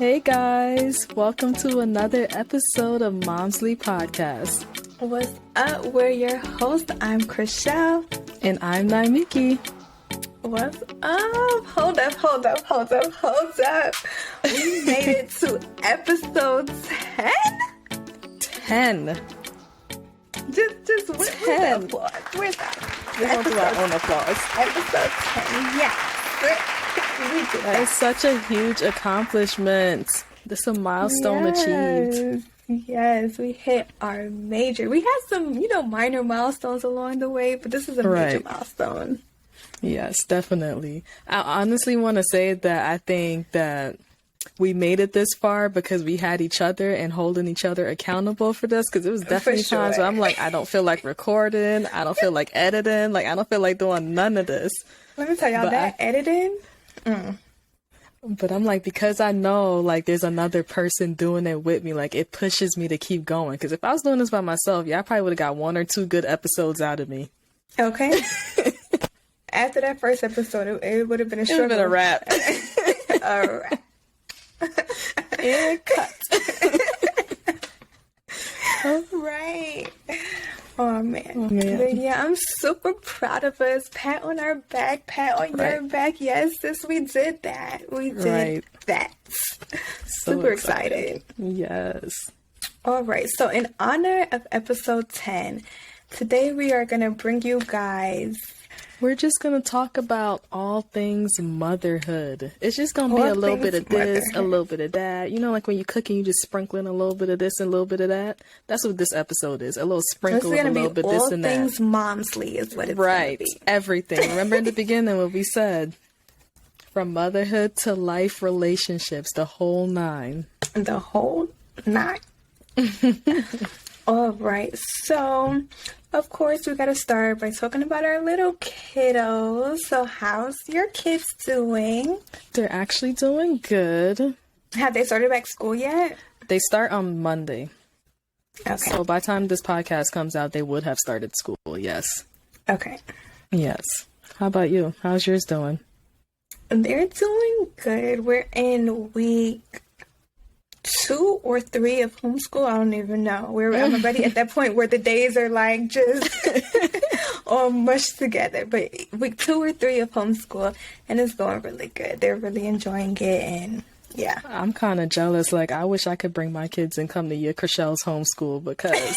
Hey guys, welcome to another episode of Momsley Podcast. What's up? We're your hosts. I'm Krishel. And I'm Nyamekye. What's up? Hold up. We made it to episode 10? 10. Where's the applause? Where's that? We don't do our own applause. Episode 10, yes. We did That is such a huge accomplishment. This is a milestone achieved. Yes, we hit our major. We had some, minor milestones along the way, but this is a major milestone. Yes, definitely. I honestly want to say that I think that we made it this far because we had each other and holding each other accountable for this, because it was definitely times where I'm like, I don't feel like recording, I don't feel like editing, I don't feel like doing none of this. Let me tell y'all editing. But I'm like, because I know there's another person doing it with me, it pushes me to keep going. Because if I was doing this by myself, I probably would have got 1 or 2 good episodes out of me. Okay. After that first episode, it would have been a struggle. It would have been a wrap. A wrap. And cut. Right. Oh man. But yeah, I'm super proud of us. Pat on our back, pat on your back. Yes, sis, we did that. We did that. Super excited. Yes. All right. So in honor of episode 10, today we are going to bring you guys. We're just going to talk about all things motherhood. It's just going to be a little bit of this, a little bit of that. Like when you're cooking, you just sprinkling a little bit of this and a little bit of that. That's what this episode is. A little sprinkle of a little bit of this and that. All things Momsley is what it's going to be. Everything. Remember in the beginning what we said? From motherhood to life relationships, the whole 9. The whole 9. All right. So, of course, we got to start by talking about our little kiddos. So, how's your kids doing? They're actually doing good. Have they started back school yet? They start on Monday. Okay. So, by the time this podcast comes out, they would have started school, yes. Okay. Yes. How about you? How's yours doing? They're doing good. We're in week 2 or 3 of homeschool. I don't even know. I'm already at that point where the days are just all mushed together. But week 2 or 3 of homeschool, and it's going really good. They're really enjoying it, and yeah. I'm kind of jealous. I wish I could bring my kids and come to your Krishel's homeschool, because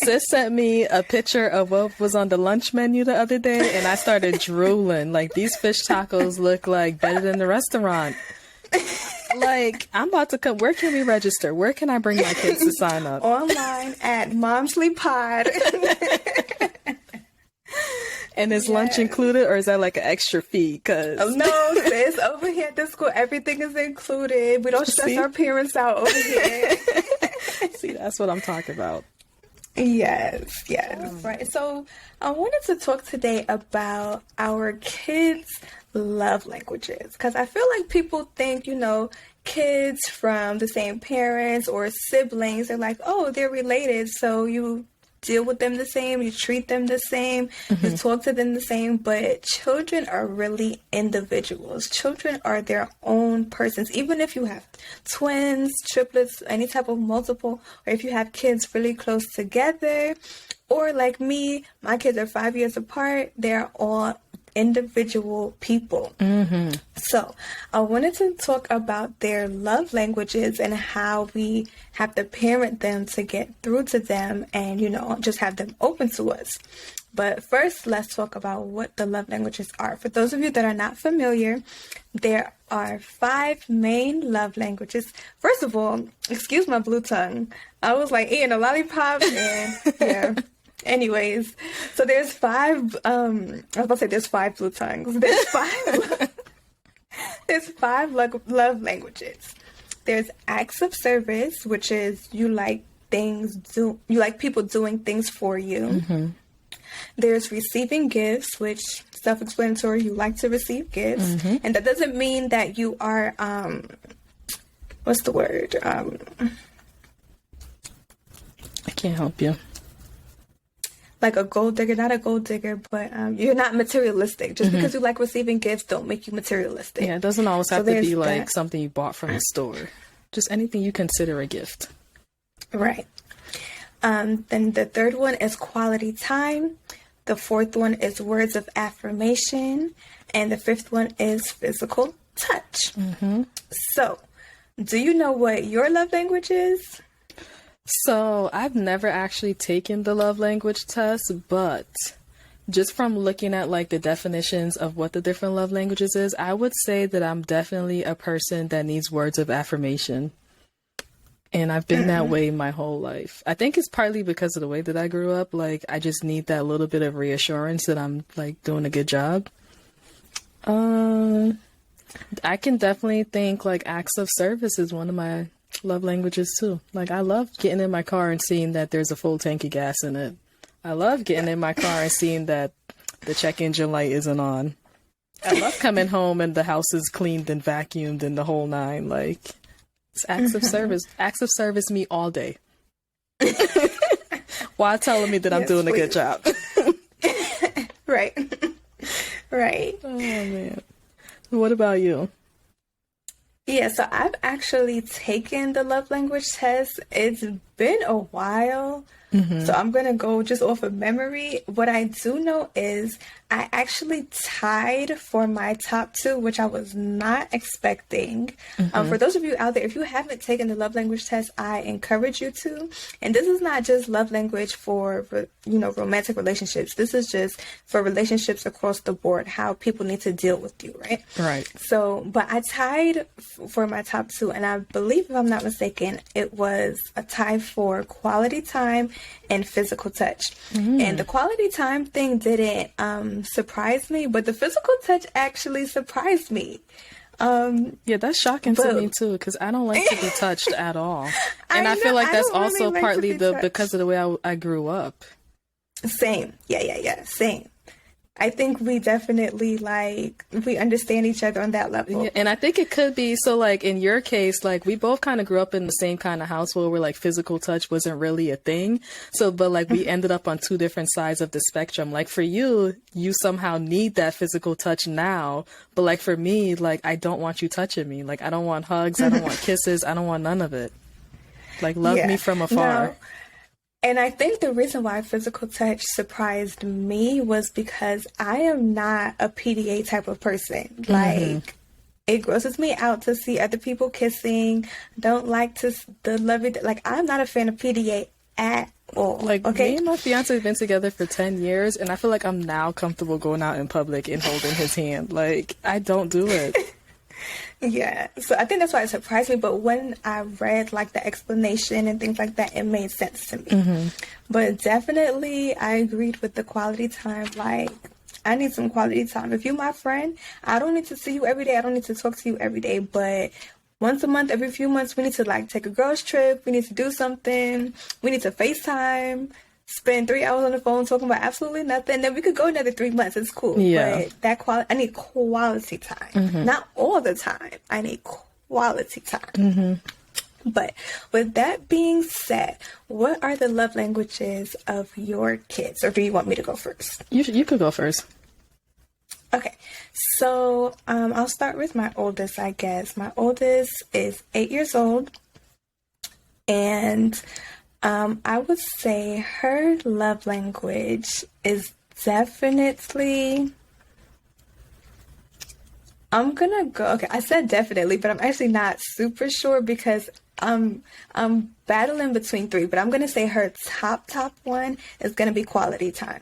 sis sent me a picture of what was on the lunch menu the other day, and I started drooling. These fish tacos look better than the restaurant. I'm about to come. Where can we register? Where can I bring my kids to sign up? Online at Momsley Pod. And is lunch included, or is that an extra fee? No, sis. Over here at the school, everything is included. We don't stress our parents out over here. See, that's what I'm talking about. Yes. Right. So I wanted to talk today about our kids' love languages, because I feel like people think, kids from the same parents or siblings, they're they're related, so you deal with them the same, you treat them the same, you talk to them the same. But children are really individuals. Children are their own persons. Even if you have twins, triplets, any type of multiple, or if you have kids really close together, or like me, my kids are 5 years apart, they're all individual people. So I wanted to talk about their love languages and how we have to parent them to get through to them and, just have them open to us. But first, let's talk about what the love languages are. For those of you that are not familiar, there are 5 main love languages. First of all, excuse my blue tongue. I was eating a lollipop and yeah. Anyways, so there's 5, I was about to say there's 5 blue tongues. There's 5 love languages. There's acts of service, which is you like people doing things for you. There's receiving gifts, which self-explanatory, you like to receive gifts. And that doesn't mean that you are, what's the word? I can't help you. like a gold digger, not a gold digger, but you're not materialistic. Just because you like receiving gifts don't make you materialistic. Yeah, it doesn't always have to be like something you bought from the store. just anything you consider a gift. Right. Then the third one is quality time. The fourth one is words of affirmation. And the fifth one is physical touch. So, do you know what your love language is? So I've never actually taken the love language test, but just from looking at like the definitions of what the different love languages is, I would say that I'm definitely a person that needs words of affirmation. And I've been that way my whole life. I think it's partly because of the way that I grew up. Like, I just need that little bit of reassurance that I'm like doing a good job. I can definitely think like acts of service is one of my love languages too. Like, I love getting in my car and seeing that there's a full tank of gas in it. I love getting in my car and seeing that the check engine light isn't on. I love coming home and the house is cleaned and vacuumed and the whole nine. Like, it's acts of service. Acts of service me all day. While telling me that I'm doing a good job. Right. Right. Oh, man. What about you? Yeah, so I've actually taken the love language test. It's been a while. So I'm going to go just off of memory. What I do know is I actually tied for my top two, which I was not expecting. For those of you out there, if you haven't taken the love language test, I encourage you to. And this is not just love language for romantic relationships. This is just for relationships across the board, how people need to deal with you, right? Right. So, but I tied for my top two, and I believe, if I'm not mistaken, it was a tie for quality time and physical touch. And the quality time thing didn't surprise me, but the physical touch actually surprised me. Yeah, that's shocking to me too, because I don't like to be touched at all. And I feel like that's also really partly because of the way I grew up. Same. Yeah. Same. I think we definitely we understand each other on that level. Yeah, and I think it could be, so like in your case, like we both kind of grew up in the same kind of household where like physical touch wasn't really a thing. So, but like we ended up on two different sides of the spectrum. Like for you, you somehow need that physical touch now. But like for me, like I don't want you touching me. Like I don't want hugs. I don't want kisses. I don't want none of it. Like love me from afar. No. And I think the reason why physical touch surprised me was because I am not a PDA type of person. Like, it grosses me out to see other people kissing. Don't like the lovey. Like, I'm not a fan of PDA at all. Like, me and my fiance have been together for 10 years, and I feel like I'm now comfortable going out in public and holding his hand. Like, I don't do it. Yeah, so I think that's why it surprised me. But when I read like the explanation and things like that, it made sense to me. But definitely, I agreed with the quality time. Like, I need some quality time. If you're my friend, I don't need to see you every day. I don't need to talk to you every day. But once a month, every few months, we need to like take a girls trip. We need to do something. We need to FaceTime. Spend 3 hours on the phone talking about absolutely nothing. Then we could go another 3 months. It's cool. Yeah. But I need quality time. Not all the time. I need quality time. But with that being said, what are the love languages of your kids? Or do you want me to go first? You could go first. Okay. So I'll start with my oldest, I guess. My oldest is 8 years old. And I would say her love language is definitely, I'm gonna go, okay, I said definitely, but I'm actually not super sure because I'm battling between three, but I'm gonna say her top one is gonna be quality time.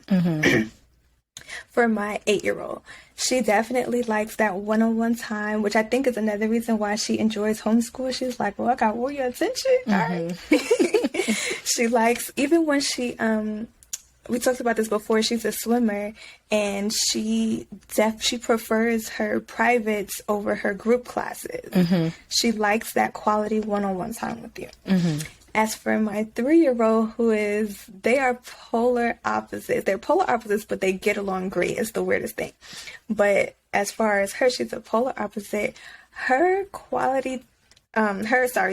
For my 8-year-old. She definitely likes that one-on-one time, which I think is another reason why she enjoys homeschool. She's like, well, I got all your attention. All right. She likes, even when she, we talked about this before, she's a swimmer, and she prefers her privates over her group classes. She likes that quality one-on-one time with you. As for my 3-year-old, they are polar opposites. They're polar opposites, but they get along great. It's the weirdest thing. But as far as her, she's a polar opposite. Her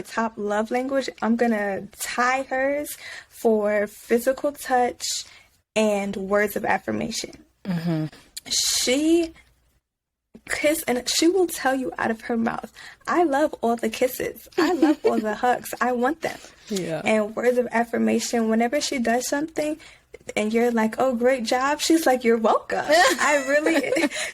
top love language, I'm going to tie hers for physical touch and words of affirmation. She kiss, and she will tell you out of her mouth, I love all the kisses. I love all the hugs. I want them. Yeah. And words of affirmation, whenever she does something and you're like, oh, great job, she's like, you're welcome.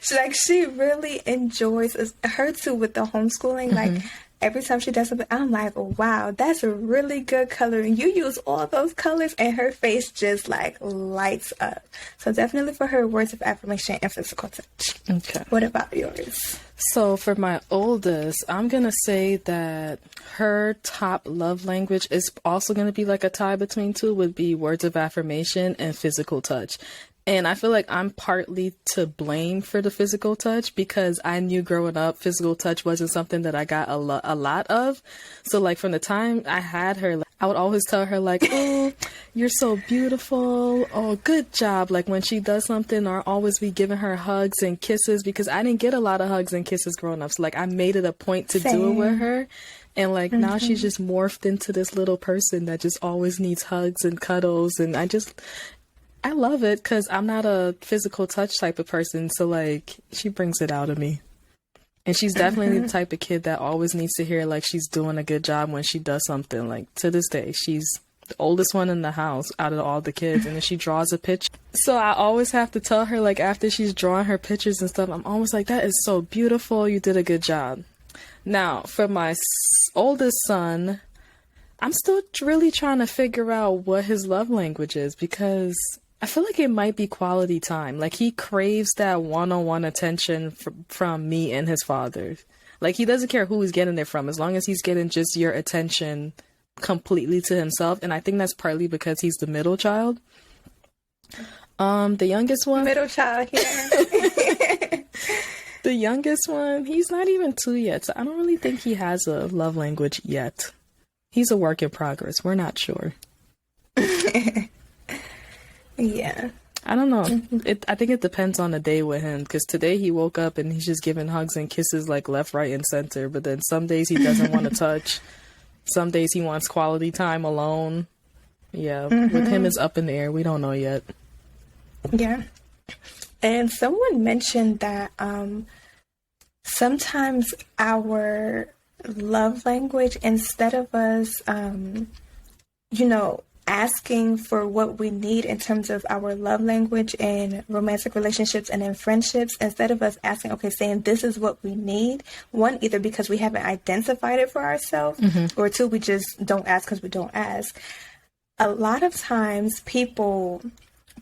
She really enjoys her too with the homeschooling. Like, every time she does something, I'm like, wow, that's a really good color. And you use all those colors, and her face just like lights up. So definitely for her, words of affirmation and physical touch. Okay. What about yours? So for my oldest, I'm going to say that her top love language is also going to be like a tie between two, would be words of affirmation and physical touch. And I feel like I'm partly to blame for the physical touch because I knew growing up, physical touch wasn't something that I got a lot of. So like from the time I had her, I would always tell her like, oh, you're so beautiful. Oh, good job. Like when she does something, or always be giving her hugs and kisses, because I didn't get a lot of hugs and kisses growing up. So like I made it a point to do it with her. And like now she's just morphed into this little person that just always needs hugs and cuddles. And I love it because I'm not a physical touch type of person. So like she brings it out of me. And she's definitely the type of kid that always needs to hear like she's doing a good job when she does something. Like to this day, she's the oldest one in the house out of all the kids. And then she draws a picture. So I always have to tell her, like after she's drawing her pictures and stuff, I'm always like, that is so beautiful. You did a good job. Now for my oldest son, I'm still really trying to figure out what his love language is, because I feel like it might be quality time. Like he craves that one-on-one attention from me and his father. Like he doesn't care who he's getting it from, as long as he's getting just your attention completely to himself. And I think that's partly because he's the middle child. The youngest one. Middle child here. The youngest one, he's not even 2 yet. So I don't really think he has a love language yet. He's a work in progress. We're not sure. Yeah. I don't know. I think it depends on the day with him, because today he woke up and he's just giving hugs and kisses like left, right, and center. But then some days he doesn't want to touch. Some days he wants quality time alone. Yeah. With him, it's up in the air. We don't know yet. Yeah. And someone mentioned that sometimes our love language, instead of us, asking for what we need in terms of our love language in romantic relationships and in friendships, instead of us asking, okay, saying this is what we need, one, either because we haven't identified it for ourselves, or two, we just don't ask because we don't ask. A lot of times people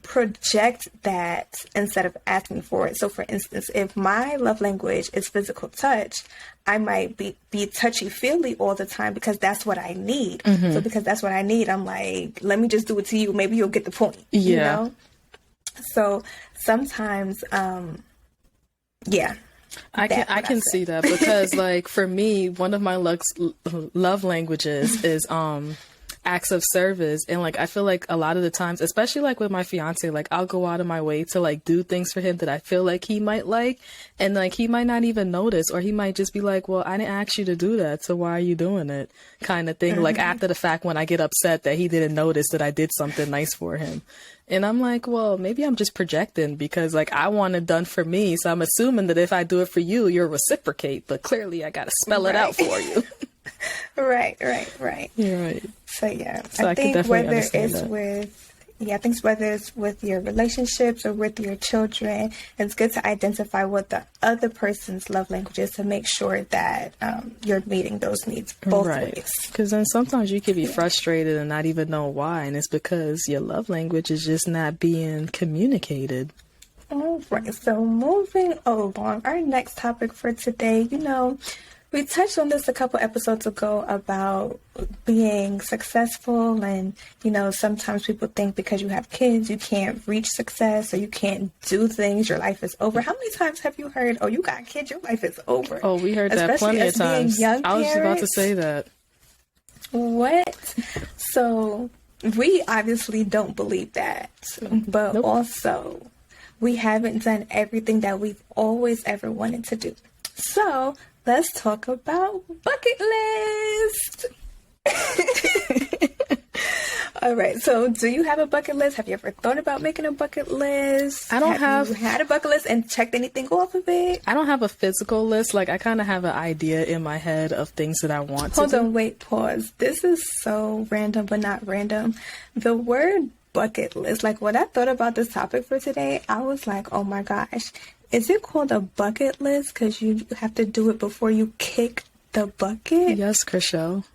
project that instead of asking for it. So for instance, if my love language is physical touch, I might be touchy-feely all the time because that's what I need. So because that's what I need, I'm like, let me just do it to you. Maybe you'll get the point. Yeah. You know? So sometimes, yeah. I can see that, because like for me, one of my love languages is acts of service. And like I feel like a lot of the times, especially like with my fiance, like I'll go out of my way to like do things for him that I feel like he might like, and like he might not even notice, or he might just be like, well, I didn't ask you to do that, so why are you doing it, kind of thing. Like after the fact, when I get upset that he didn't notice that I did something nice for him. And I'm like, well, maybe I'm just projecting, because like I want it done for me, so I'm assuming that if I do it for you, you'll reciprocate, but clearly I gotta spell it out for you. Right. You're right. So yeah, So I think whether it's that. whether it's with your relationships or with your children, it's good to identify what the other person's love language is to make sure that you're meeting those needs both ways. Because then sometimes you can be frustrated and not even know why, and it's because your love language is just not being communicated. All right. So moving along, our next topic for today, we touched on this a couple episodes ago about being successful, and, sometimes people think because you have kids, you can't reach success, or you can't do things, your life is over. How many times have you heard, oh, you got kids, your life is over? Oh, we heard that plenty of times. I was just about to say that. What? So we obviously don't believe that, but also we haven't done everything that we've always ever wanted to do. So let's talk about bucket list. All right. So, do you have a bucket list? Have you ever thought about making a bucket list? I don't have. You had a bucket list and checked anything off of it? I don't have a physical list. Like, I kind of have an idea in my head of things that I want to do. Hold on, wait, pause. This is so random, but not random. The word bucket list, like when I thought about this topic for today, I was like, oh my gosh, is it called a bucket list because you have to do it before you kick the bucket? Yes, Krishel.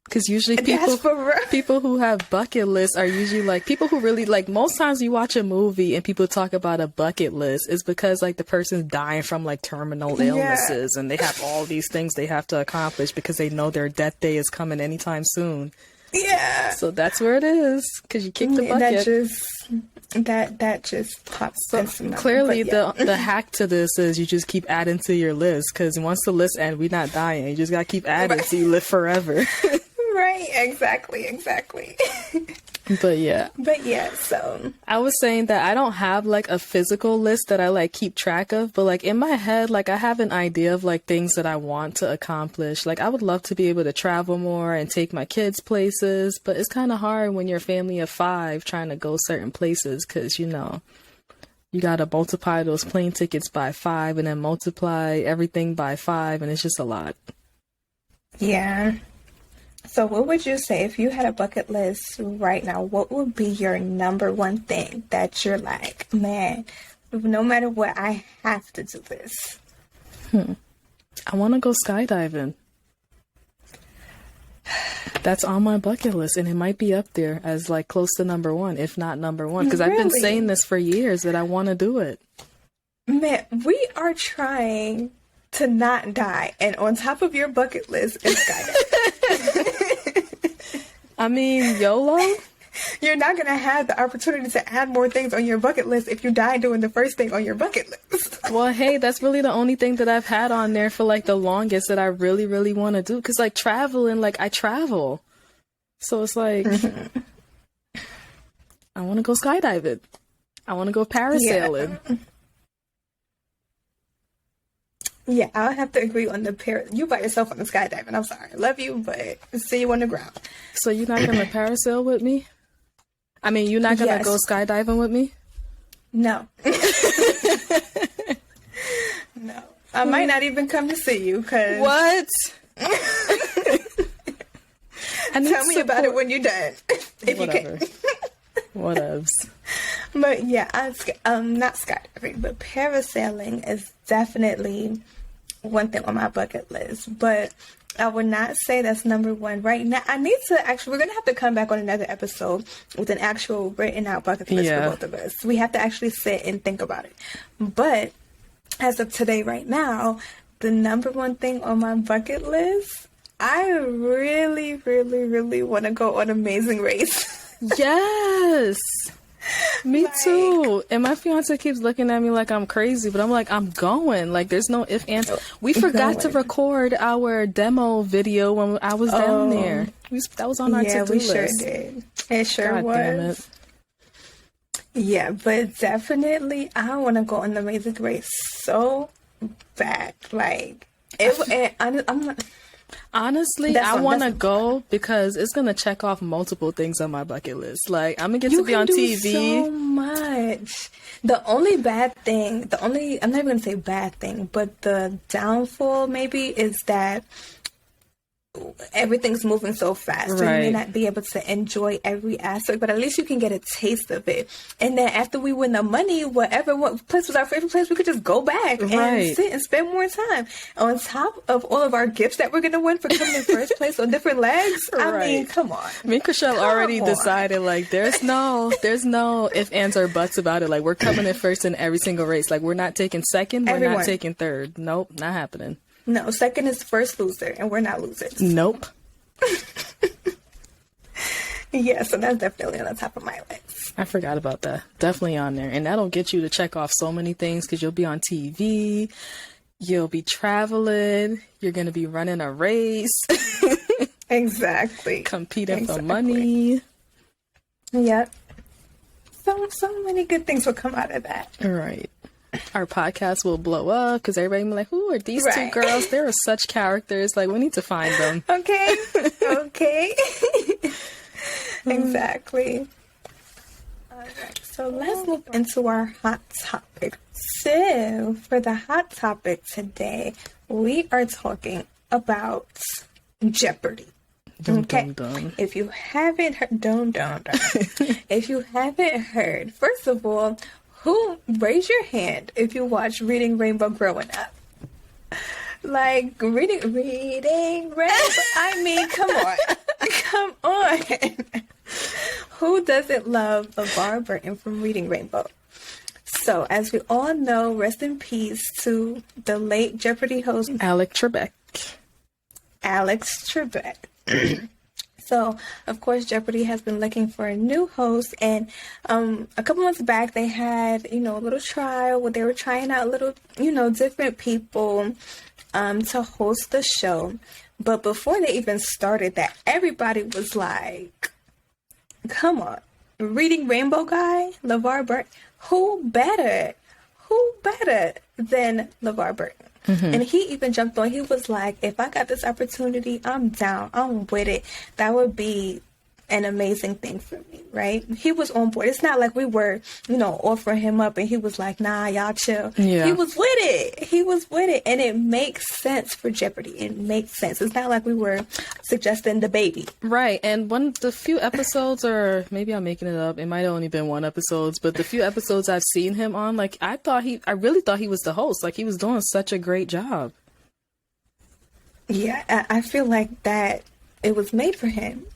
Because usually That's people who have bucket lists are usually like people who really like, most times you watch a movie and people talk about a bucket list is because like the person's dying from like terminal illnesses and they have all these things they have to accomplish because they know their death day is coming anytime soon. Yeah. So that's where it is, because you kick the bucket. That just pops. So clearly the hack to this is you just keep adding to your list, because once the list ends, we're not dying. You just gotta keep adding so you live forever. Right, exactly. But yeah, so I was saying that I don't have like a physical list that I like keep track of, but like in my head, like I have an idea of like things that I want to accomplish. Like I would love to be able to travel more and take my kids places, but it's kind of hard when you're a family of 5 trying to go certain places, because you know you gotta multiply those plane tickets by 5 and then multiply everything by 5, and it's just a lot. Yeah. So what would you say if you had a bucket list right now? What would be your number one thing that you're like, man, no matter what, I have to do this? I want to go skydiving. That's on my bucket list, and it might be up there as like close to number 1, if not number 1, because I've been saying this for years that I want to do it. Man, we are trying to not die, and on top of your bucket list is skydiving. I mean, YOLO? You're not going to have the opportunity to add more things on your bucket list if you die doing the first thing on your bucket list. Well, hey, that's really the only thing that I've had on there for like the longest that I really, really want to do. Because like traveling, like I travel. So it's like, I want to go skydiving. I want to go parasailing. Yeah, I'll have to agree on the you by yourself on the skydiving. I'm sorry. I love you, but see you on the ground. So you're not going to parasail with me? I mean, you're not going to go skydiving with me? No. No. I might not even come to see you, because... What? Tell me about it when you're done. If Whatever. You can. Whatevs. But yeah, not skydiving, but parasailing is definitely one thing on my bucket list. But I would not say that's number 1 right now. I need to we're going to have to come back on another episode with an actual written out bucket list for both of us. We have to actually sit and think about it. But as of today, right now, the number 1 thing on my bucket list, I really, really, really want to go on Amazing Race. Yes. Me too. And my fiance keeps looking at me like I'm crazy, but I'm like, I'm going. Like, there's no ifs, ands. We forgot to record our demo video when I was down there. That was on our to-do list. Yeah, we sure did. It sure God was. Damn it. Yeah, but definitely, I want to go on the Amazing Race so bad. Like, I'm not... Honestly, I want to go because it's going to check off multiple things on my bucket list. Like, I'm going to get to be on TV. So much. The only bad thing, I'm not even going to say bad thing, but the downfall maybe is that everything's moving so fast. So you may not be able to enjoy every aspect, but at least you can get a taste of it. And then after we win the money, what place was our favorite place, we could just go back and sit and spend more time. On top of all of our gifts that we're going to win for coming in first place on different legs. I mean, come on. Me and Krishel already decided, like, there's no ifs, ands, or buts about it. Like, we're coming in first in every single race. Like, we're not taking second. We're not taking third. Nope, not happening. No, second is first loser, and we're not losers. Nope. Yeah, so that's definitely on the top of my list. I forgot about that. Definitely on there. And that'll get you to check off so many things, because you'll be on TV, you'll be traveling, you're going to be running a race. Exactly. Competing for money. Yep. So many good things will come out of that. Right. Our podcast will blow up because everybody will be like, who are these 2 girls? They are such characters. Like, we need to find them. Okay. Exactly. All right, so let's move into our hot topic. So, for the hot topic today, we are talking about Jeopardy. Okay. If you haven't heard, if you haven't heard, first of all, raise your hand if you watch Reading Rainbow growing up. Like reading Rainbow. I mean, come on. Come on. Who doesn't love LeVar Burton from Reading Rainbow? So, as we all know, rest in peace to the late Jeopardy host, Alex Trebek. So, of course, Jeopardy has been looking for a new host, and a couple months back, they had, a little trial where they were trying out different people to host the show. But before they even started that, everybody was like, come on, Reading Rainbow guy, LeVar Burton, who better than LeVar Burton? And he even jumped on. He was like, if I got this opportunity, I'm down. I'm with it. That would be an amazing thing for me, right? He was on board. It's not like we were, offering him up and he was like, nah, y'all chill. Yeah. He was with it. And it makes sense for Jeopardy. It makes sense. It's not like we were suggesting the baby. Right. And the few episodes, or maybe I'm making it up, it might have only been one episode, but the few episodes I've seen him on, like, I really thought he was the host. Like, he was doing such a great job. Yeah, I feel like that it was made for him.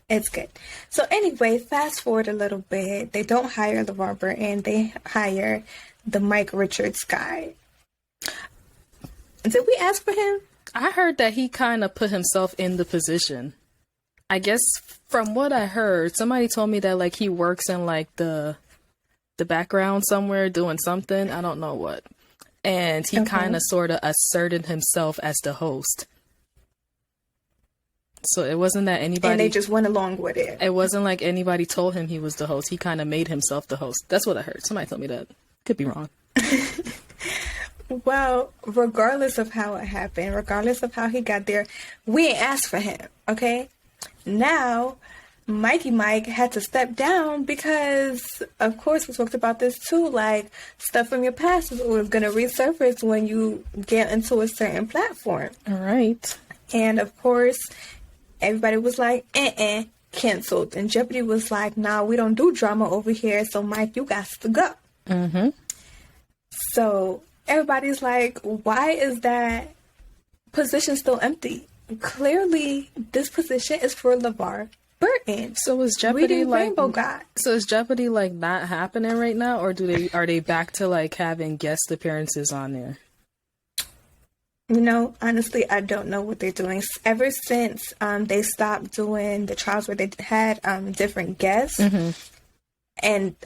It's good. So anyway, fast forward a little bit. They don't hire LeVar Burton. They hire the Mike Richards guy. Did we ask for him? I heard that he kind of put himself in the position. I guess from what I heard, somebody told me that like he works in like the background somewhere doing something. I don't know what. And he kind of sort of asserted himself as the host. So it wasn't that anybody... And they just went along with it. It wasn't like anybody told him he was the host. He kind of made himself the host. That's what I heard. Somebody told me that. Could be wrong. Well, regardless of how it happened, regardless of how he got there, we ain't asked for him, okay? Now, Mikey Mike had to step down because, of course, we talked about this too, like, stuff from your past was going to resurface when you get into a certain platform. All right. And, of course... everybody was like, canceled. And Jeopardy was like, nah, we don't do drama over here. So, Mike, you got to go. Mm-hmm. So, everybody's like, why is that position still empty? Clearly, this position is for LeVar Burton. So, is Jeopardy is Jeopardy like not happening right now? Or are they back to like having guest appearances on there? Honestly, I don't know what they're doing. Ever since they stopped doing the trials where they had different guests, and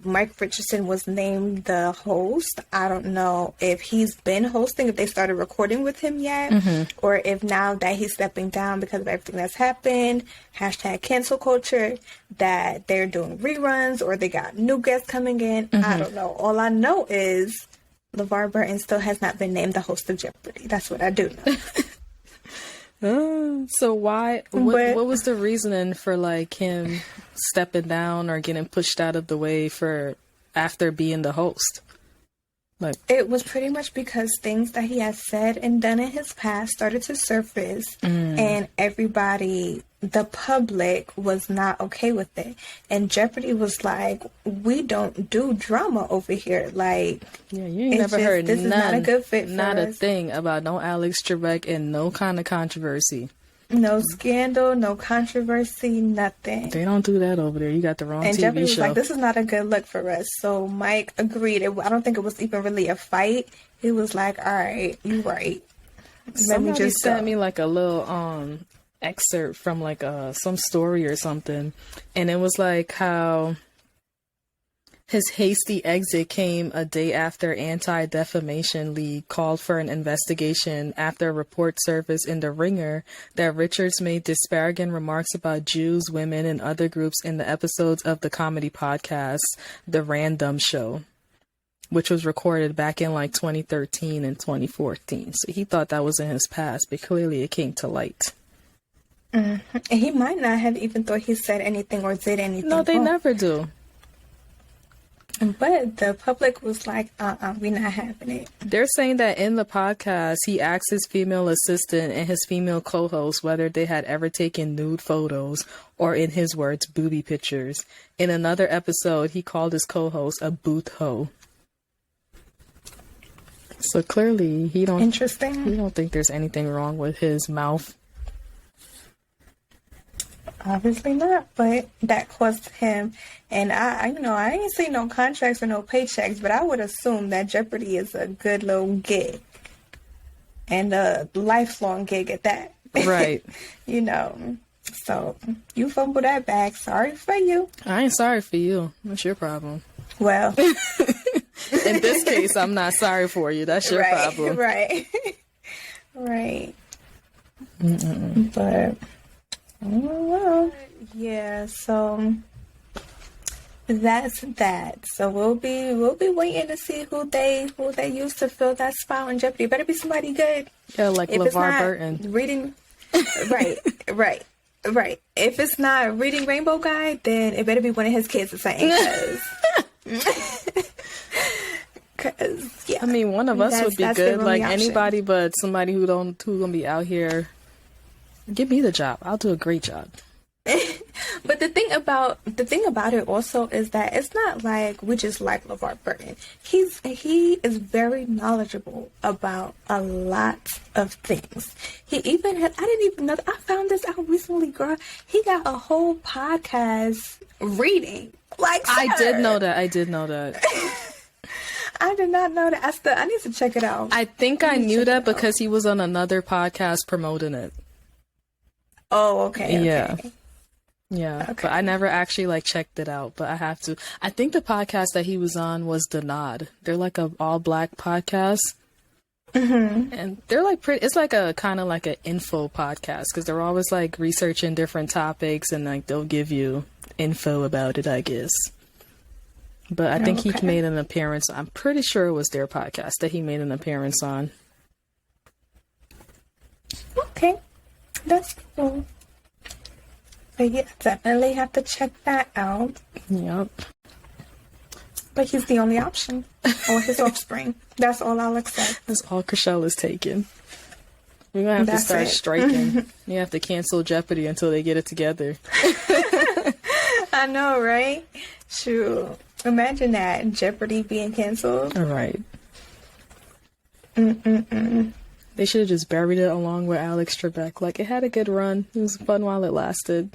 Mike Richardson was named the host. I don't know if he's been hosting, if they started recording with him yet, or if now that he's stepping down because of everything that's happened, #cancel culture, that they're doing reruns or they got new guests coming in. I don't know. All I know is LeVar Burton still has not been named the host of Jeopardy. That's what I do know. So why? What was the reasoning for like him stepping down or getting pushed out of the way for after being the host? Like, it was pretty much because things that he has said and done in his past started to surface, and everybody, the public, was not okay with it. And Jeopardy was like, we don't do drama over here. Like, yeah, you ain't never heard this is not a good fit for not us. A thing about no Alex Trebek and no kind of controversy. No scandal, no controversy, nothing. They don't do that over there. You got the wrong and TV Jeopardy was show. like, this is not a good look for us. So Mike agreed. I don't think it was even really a fight. He was like, all right, you right. Somebody sent me like a little excerpt from like some story or something. And it was like how his hasty exit came a day after Anti-Defamation League called for an investigation after a report surfaced in The Ringer that Richards made disparaging remarks about Jews, women, and other groups in the episodes of the comedy podcast, The Random Show, which was recorded back in like 2013 and 2014. So he thought that was in his past, but clearly it came to light. And he might not have even thought he said anything or did anything. No, they wrong. never do. But the public was like, we're not having it. They're saying that in the podcast, he asked his female assistant and his female co-host whether they had ever taken nude photos or, in his words, booby pictures. In another episode, he called his co-host a booth hoe. So clearly, he don't think there's anything wrong with his mouth. Obviously not, but that cost him. And I ain't seen no contracts or no paychecks, but I would assume that Jeopardy is a good little gig and a lifelong gig at that. Right. So you fumble that bag. Sorry for you. I ain't sorry for you. That's your problem. Well, in this case, I'm not sorry for you. That's your problem. Right. Right. But. Well, yeah, so that's that. So we'll be waiting to see who they use to fill that spot on Jeopardy. Better be somebody good. Yeah, like LeVar Burton. Reading, right. If it's not Reading Rainbow Guy, then it better be one of his kids or something. Cause yeah, I mean, one of us would be good. Like option. Anybody, but somebody who gonna be out here. Give me the job. I'll do a great job. But the thing about it also is that it's not like we just like LeVar Burton. He is very knowledgeable about a lot of things. He even I didn't even know. I found this out recently, girl. He got a whole podcast reading. Like, I did know that. I did not know that. I need to check it out. I think I knew that because he was on another podcast promoting it. Oh, okay. Yeah. Okay. But I never actually checked it out, but I have to. I think the podcast that he was on was The Nod. They're like a all black podcast. And they're pretty, it's a kind of like an info podcast because they're always researching different topics and they'll give you info about it, I guess. But I think he made an appearance. I'm pretty sure it was their podcast that he made an appearance on. Okay. That's cool. But yeah, definitely have to check that out. Yep. But he's the only option. Or his offspring. That's all I'll accept. That's all Krishel is taking. We're going to have to start striking. You have to cancel Jeopardy until they get it together. I know, right? Shoot. Imagine that. Jeopardy being canceled. All right. They should have just buried it along with Alex Trebek. It had a good run. It was fun while it lasted.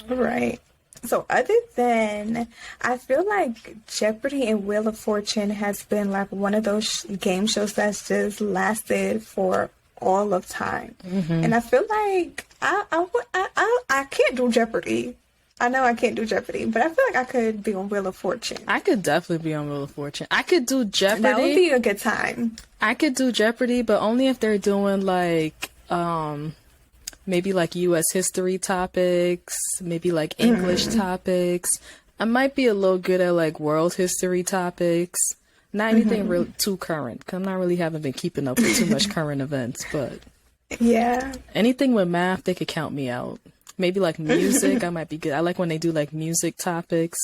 Right. So other than, I feel like Jeopardy and Wheel of Fortune has been one of those game shows that's just lasted for all of time. And I feel like I can't do Jeopardy. I know I can't do Jeopardy, but I feel like I could be on Wheel of Fortune. I could definitely be on Wheel of Fortune. I could do Jeopardy. That would be a good time. I could do Jeopardy, but only if they're doing maybe U.S. history topics, maybe English topics. I might be a little good at world history topics. Not anything real too current, because I'm not really haven't been keeping up with too much current events, but yeah, anything with math, they could count me out. Maybe music, I might be good. I like when they do music topics.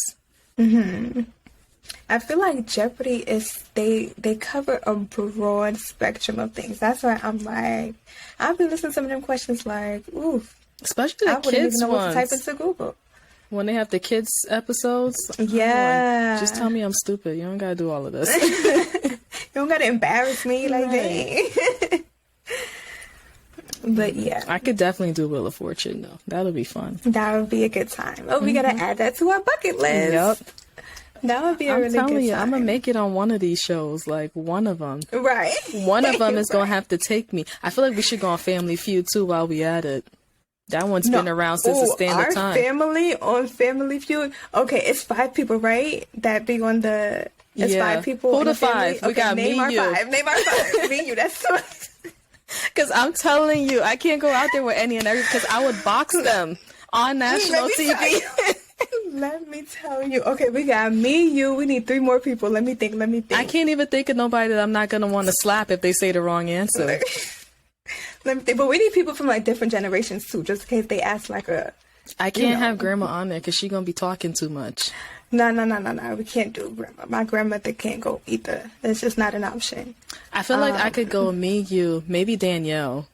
I feel like Jeopardy is they cover a broad spectrum of things. That's why I'm I'll be listening to some of them questions oof. Especially the I wouldn't kids even know ones. what to type into Google. When they have the kids episodes. Yeah. Just tell me I'm stupid. You don't gotta do all of this. You don't gotta embarrass me dang. But yeah. I could definitely do Wheel of Fortune though. That'll be fun. That would be a good time. Oh, we gotta add that to our bucket list. Yep. That would be a really good time. I'm telling you, I'm gonna make it on one of these shows. One of them. Right. One of them is gonna have to take me. I feel like we should go on Family Feud too while we at it. That one's been around since the stand of time. Our family on Family Feud. Okay, it's 5 people, right? That be on the. It's 5 people. Who the 5? Okay, we got name me, our you. 5. Name our 5. Me, you. That's so. Because I'm telling you, I can't go out there with any and every. Because I would box them on national TV. Let me tell you. Okay, we got me, you. We need 3 more people. Let me think. I can't even think of nobody that I'm not gonna want to slap if they say the wrong answer. Let me think. But we need people from like different generations too, just in case they ask like a. I can't have grandma on there because she's gonna be talking too much. No. We can't do grandma. My grandmother can't go either. It's just not an option. I feel like I could go me, you, maybe Danielle.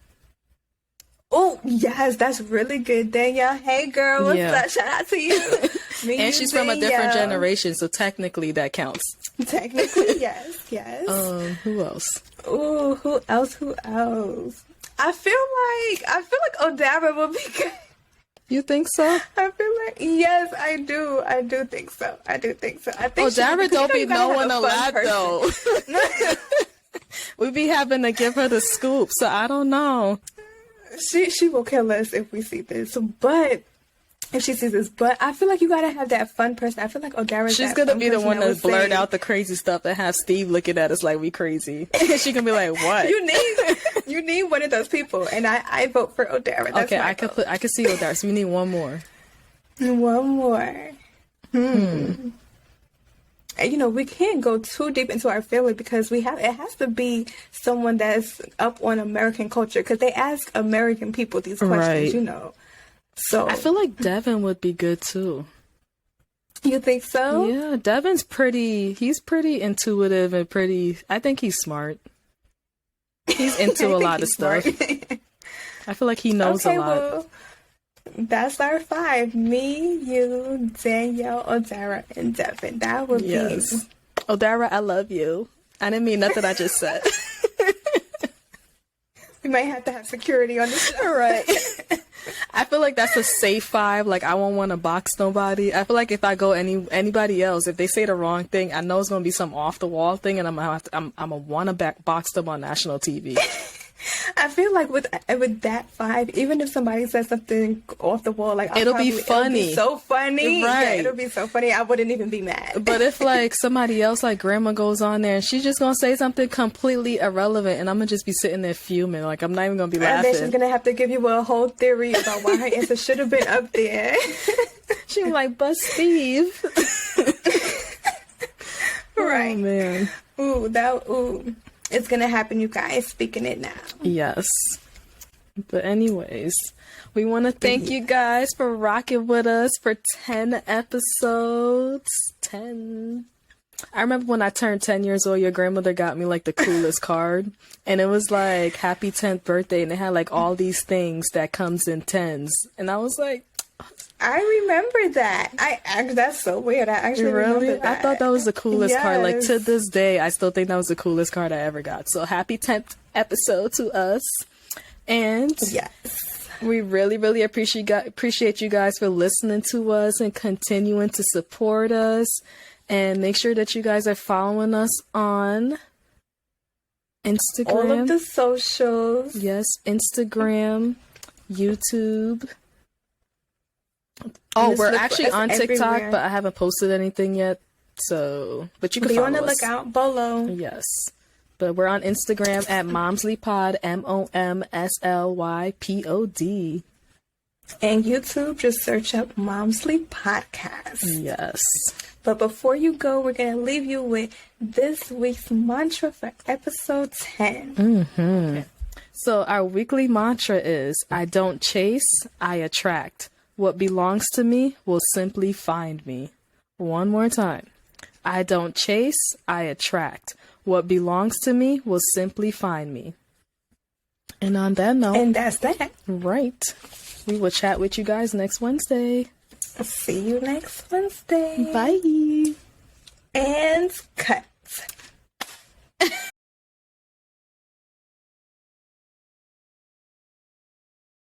Oh, yes, that's really good, Danielle. Hey, girl, what's up? Shout out to you. And she's from a different generation, so technically that counts. Technically, yes. Who else? Ooh, who else? I feel like Odara would be good. You think so? I feel like, yes, I do. I do think so. I think Odara don't be knowing a lot, though. We be having to give her the scoop, so I don't know. She will kill us if we see this, but if she sees this, but I feel like you gotta have that fun person. I feel like Odara's she's gonna be the one that blurt out the crazy stuff and have Steve looking at us like we crazy. She can be like, "What?" You need one of those people, and I vote for Odara. That's okay, I could see Odara. So we need one more. One more. And, we can't go too deep into our family because it has to be someone that's up on American culture because they ask American people these questions, right. So I feel like Devin would be good too. You think so? Yeah, Devin's he's pretty intuitive and I think he's smart. He's into a lot of stuff. I feel like he knows a lot. Well, that's our 5. Me, you, Danielle, Odara, and Devin. That would be... Odara, I love you. I didn't mean nothing I just said. We might have to have security on this show. Right. I feel like that's a safe 5. Like, I won't want to box nobody. I feel like if I go anybody else, if they say the wrong thing, I know it's going to be some off-the-wall thing, and I'm going to want to box them on national TV. I feel like with that 5, even if somebody says something off the wall, like it'll be funny. It'll be so funny. Right. Yeah, it'll be so funny. I wouldn't even be mad. But if like somebody else, like grandma, goes on there and she's just gonna say something completely irrelevant, and I'm gonna just be sitting there fuming, like I'm not even gonna be laughing. And then she's gonna have to give you a whole theory about why her answer should have been up there. She was like, "But Steve." Right. Oh man. Ooh. It's gonna happen, you guys. Speaking it now. Yes. But anyways, we want to thank you guys for rocking with us for 10 episodes. 10. I remember when I turned 10 years old, your grandmother got me like the coolest card. And it was like, happy 10th birthday. And it had like all these things that comes in 10s. And I was like, I remember that. That's so weird. I actually remember that. I thought that was the coolest card. Like to this day, I still think that was the coolest card I ever got. So happy 10th episode to us. And we really, really appreciate you guys for listening to us and continuing to support us. And make sure that you guys are following us on Instagram. All of the socials. Yes, Instagram, YouTube. Oh, we're actually on TikTok, everywhere. But I haven't posted anything yet. So, but you can follow us. Be on the lookout below. Yes. But we're on Instagram at momslypod, MOMSLYPOD. And YouTube, just search up Momsly Podcast. Yes. But before you go, we're going to leave you with this week's mantra for episode 10. Mm-hmm. So our weekly mantra is, I don't chase, I attract. What belongs to me will simply find me. One more time. I don't chase, I attract. What belongs to me will simply find me. And on that note... And that's that. Right. We will chat with you guys next Wednesday. See you next Wednesday. Bye. And cut.